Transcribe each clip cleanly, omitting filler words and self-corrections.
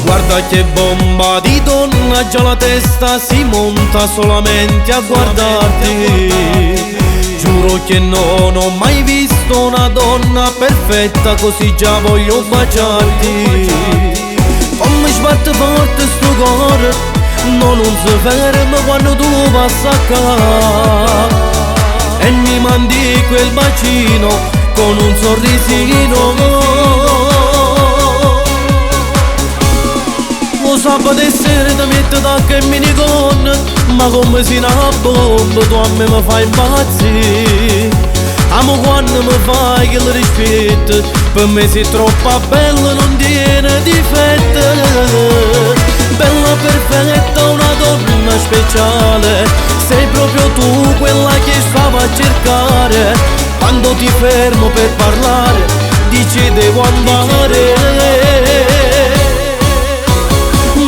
Guarda che bomba di donna, già la testa si monta solamente a guardarti. Giuro che non ho mai visto una donna perfetta, così già voglio baciarti. Come sbatte forte sto cuore, non si ferma quando tu passi accanto. E mi mandi quel bacino con un sorrisino. Lo sabato e sera ti metto tacca e minigonna, ma come si una bomba tu a me mi fai impazzire. Amo quando mi fai quel rispetto, per me sei troppo bella, non tiene difetto. Bella perfetta, una donna speciale, sei proprio tu quella che stavo a cercare. Quando ti fermo per parlare, dici devo andare.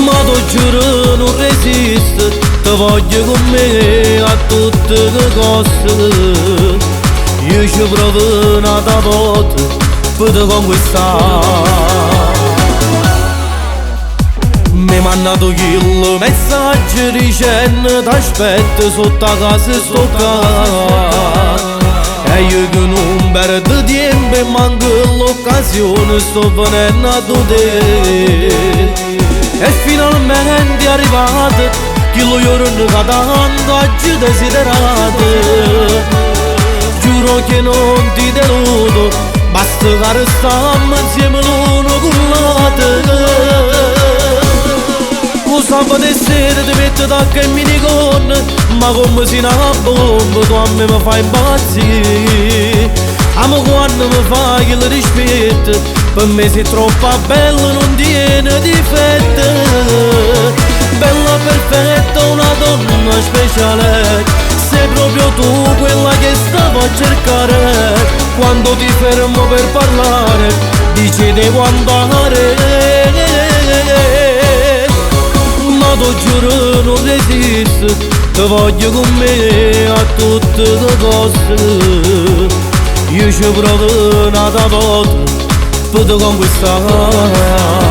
Ma tu giuro non resisto, ti voglio con me a tutte le cose. Io ci provo una volta per te conquistare. Mi ha mandato il messaggio dicendo t'aspetto sotto a casa sto qua. E io che non perdo tempo e manco l'occasione, sto venendo a te. E finalmente è arrivato quello giorno che tanto oggi desiderato. Giuro che non ti deludo, basta che restiamo insieme l'uno con l'altro. Lo sabato e sera ti metto tacca e minigonna, ma come si una bomba tu a me mi fai impazzire. Amo quando mi fai quel rispetto, per me sei troppo bella, non tiene difetto. Bella perfetta, una donna speciale, sei proprio tu quella che stavo a cercare. Quando ti fermo per parlare, dici devo andare. Ma tu giuro non resisto, ti voglio con me a tutte le cose. Io ci provo una volta per te conquistare.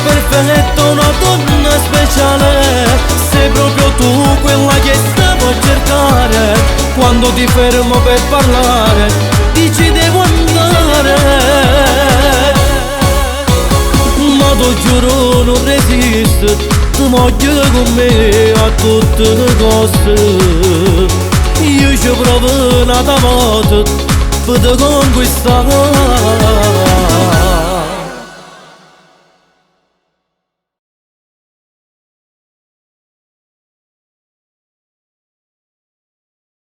Perfetta, una donna speciale, sei proprio tu quella che stavo a cercare. Quando ti fermo per parlare, dici devo andare. Ma tu giuro non resisto, ti voglio con me a tutte le cose. Io ci provo una volta per te conquistare.